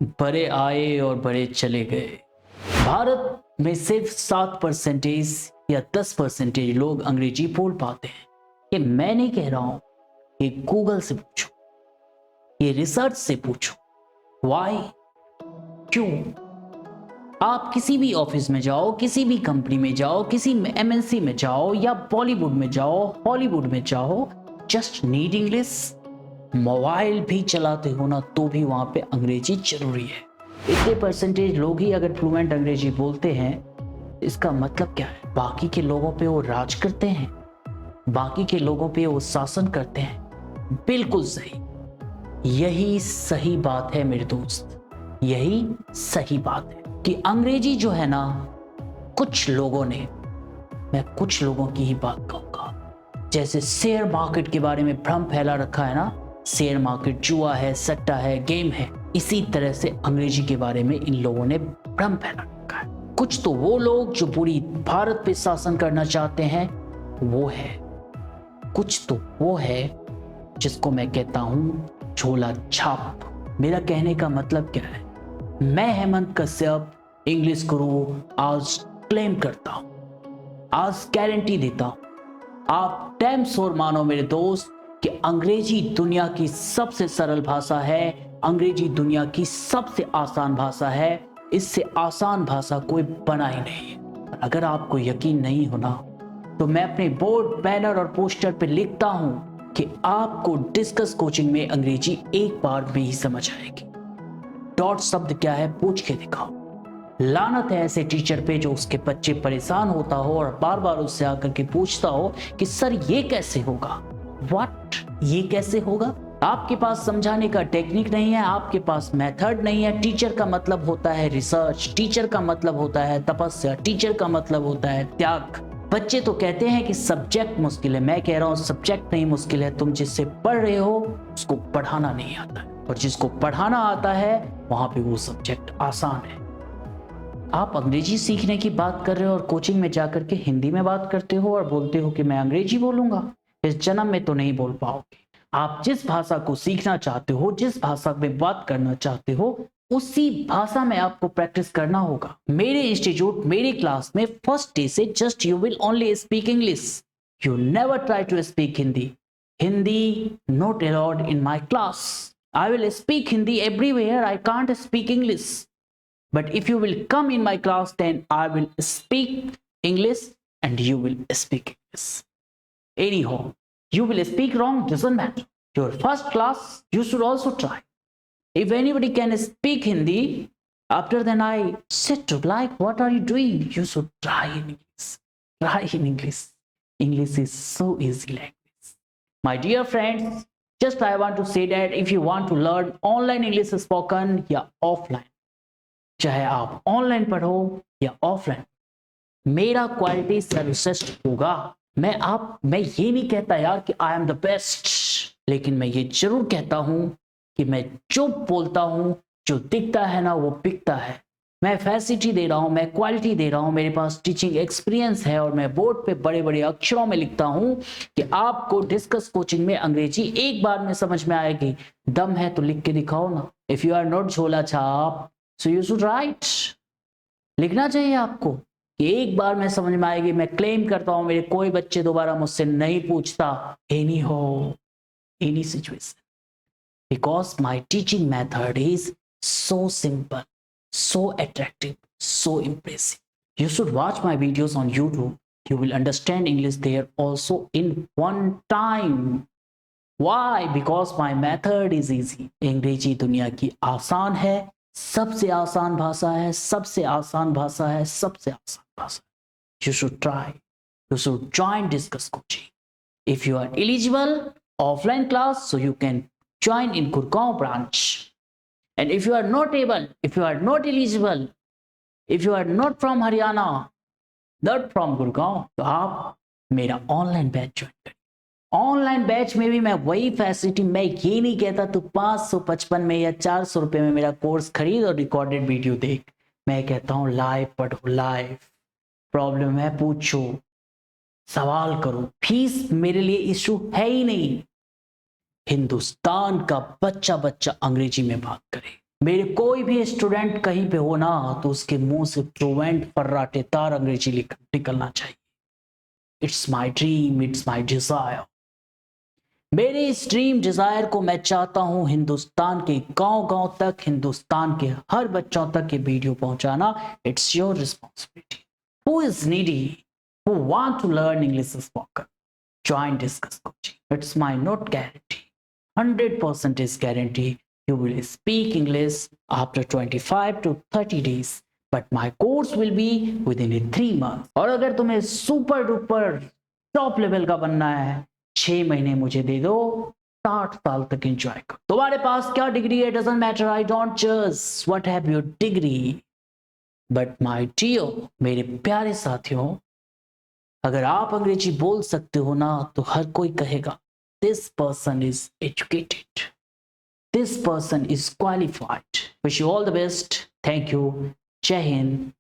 बड़े आए और बड़े चले गए। भारत में सिर्फ 7% या 10% लोग अंग्रेजी बोल पाते हैं। ये मैं नहीं कह रहा हूं, ये गूगल से पूछो, ये रिसर्च से पूछो। वाई? क्यों? आप किसी भी ऑफिस में जाओ, किसी भी कंपनी में जाओ, किसी एमएनसी में जाओ या बॉलीवुड में जाओ, हॉलीवुड में जाओ, जस्ट नीड इंग्लिश। मोबाइल भी चलाते हो ना तो भी वहां पे अंग्रेजी जरूरी है। इतने परसेंटेज लोग ही अगर फ्लुएंट अंग्रेजी बोलते हैं, इसका मतलब क्या है? बाकी के लोगों पे वो राज करते हैं, बाकी के लोगों पे वो शासन करते हैं। बिल्कुल सही, यही सही बात है मेरे दोस्त, यही सही बात है कि अंग्रेजी जो है ना, कुछ लोगों ने, मैं कुछ लोगों की ही बात कहूंगा, जैसे शेयर मार्केट के बारे में भ्रम फैला रखा है ना, शेयर मार्केट जुआ है, सट्टा है, गेम है, इसी तरह से अंग्रेजी के बारे में इन लोगों ने भ्रम फैला रखा है। कुछ तो वो लोग जो पूरी भारत पे शासन करना चाहते हैं वो है, कुछ तो वो है जिसको मैं कहता हूं झोला छाप। मेरा कहने का मतलब क्या है? मैं हेमंत कश्यप इंग्लिश गुरु आज क्लेम करता हूं, आज गारंटी देता हूं, आप डैम श्योर मानो मेरे दोस्त कि अंग्रेजी दुनिया की सबसे सरल भाषा है, अंग्रेजी दुनिया की सबसे आसान भाषा है। इससे आसान भाषा कोई बना ही नहीं है। अगर आपको यकीन नहीं होना तो मैं अपने बोर्ड, बैनर और पोस्टर पे लिखता हूं कि आपको डिस्कस कोचिंग में अंग्रेजी एक बार में ही समझ आएगी। डॉट शब्द क्या है पूछ के दिखाओ। लानत है ऐसे टीचर पे जो उसके बच्चे परेशान होता हो और बार बार उससे आकर के पूछता हो कि सर ये कैसे होगा, व्हाट, ये कैसे होगा। आपके पास समझाने का टेक्निक नहीं है, आपके पास मेथड नहीं है। टीचर का मतलब होता है रिसर्च, टीचर का मतलब होता है तपस्या, टीचर का मतलब होता है त्याग। बच्चे तो कहते हैं कि सब्जेक्ट मुश्किल है, मैं कह रहा हूं सब्जेक्ट नहीं मुश्किल है, तुम जिससे पढ़ रहे हो उसको पढ़ाना नहीं आता है, और जिसको पढ़ाना आता है वहां पे वो सब्जेक्ट आसान है। आप अंग्रेजी सीखने की बात कर रहे हो और कोचिंग में जाकर के हिंदी में बात करते हो और बोलते हो कि मैं अंग्रेजी बोलूंगा। इस जन्म में तो नहीं बोल पाओगे। आप जिस भाषा को सीखना चाहते हो, जिस भाषा में बात करना चाहते हो, उसी भाषा में आपको प्रैक्टिस करना होगा। मेरे इंस्टीट्यूट, मेरी क्लास में फर्स्ट डे से just you will only speak English, you never try to speak Hindi. Hindi not allowed in my class. I will speak Hindi everywhere, I can't speak English. But if you will come in my class, then I will speak English and you will speak English. Anyhow, you will speak wrong, doesn't matter. Your first class, you should also try. If anybody can speak Hindi, after then I said to like, what are you doing? You should try in English. Try in English. English is so easy language. My dear friends, just I want to say that if you want to learn online English spoken, yeah, offline, चाहे आप online पढ़ो या offline, मेरा quality सर्वश्रेष्ठ होगा। मैं ये नहीं कहता यार कि आई एम द बेस्ट, लेकिन मैं ये जरूर कहता हूं कि मैं जो बोलता हूं, जो दिखता है ना वो बिकता है। मैं फैसिलिटी दे रहा हूं, मैं क्वालिटी दे रहा हूं, मेरे पास टीचिंग एक्सपीरियंस है और मैं बोर्ड पे बड़े बड़े अक्षरों में लिखता हूं कि आपको डिस्कस कोचिंग में अंग्रेजी एक बार में समझ में आएगी। दम है तो लिख के दिखाओ ना। इफ यू आर नॉट झोला छाप, सो यू शुड राइट। लिखना चाहिए आपको कि एक बार में समझ में आएगी। मैं क्लेम करता हूं मेरे कोई बच्चे दोबारा मुझसे नहीं पूछता एनी हो, any situation, because my teaching method is so simple, so attractive, so impressive. You should watch my videos on YouTube. You will understand English there also in one time. Why? Because my method is easy. अंग्रेजी दुनिया की आसान है, सबसे आसान भाषा है, सबसे आसान भाषा है, सबसे आसान भाषा। You should try. You should join Discuss Coaching. If you are eligible, offline class, so you can join in Gurgaon branch. And if you are not able, if you are not eligible, if you are not from Haryana, not from Gurgaon, तो आप मेरा online batch join करें। Online batch में भी मैं वही facility, मैं ये नहीं कहता तू 555 में या 400 रुपए में मेरा कोर्स खरीद और रिकॉर्डेड वीडियो देख। मैं कहता हूँ लाइव पढ़ो, लाइव। प्रॉब्लम है पूछो, सवाल करो। फीस मेरे लिए इशू है ही नहीं। हिंदुस्तान का बच्चा बच्चा अंग्रेजी में बात करे, मेरे कोई भी स्टूडेंट कहीं पे हो ना तो उसके मुंह से फ्लुएंट फर्राटेदार अंग्रेजी निकलना चाहिए। It's my dream, it's my desire. मेरे इस ड्रीम डिजायर को मैं चाहता हूं हिंदुस्तान के गांव गांव तक, हिंदुस्तान के हर बच्चों तक ये वीडियो पहुंचाना। It's your responsibility. Who is needy, who want to learn English spoken, join discuss coaching. It's my not guarantee, 100% is guarantee you will speak English after 25 to 30 days, but my course will be within 3 months. और अगर तुम्हें super duper top level का बनना है, 6 महीने मुझे दे दो, 60 साल तक एंजॉय करो। तुम्हारे पास क्या डिग्री है डजंट मैटर, आई डोंट जज what have your degree, but my dear, मेरे प्यारे साथियों, अगर आप अंग्रेजी बोल सकते हो ना तो हर कोई कहेगा this person is educated, this person is qualified. Wish you all the best. Thank you. जय हिंद,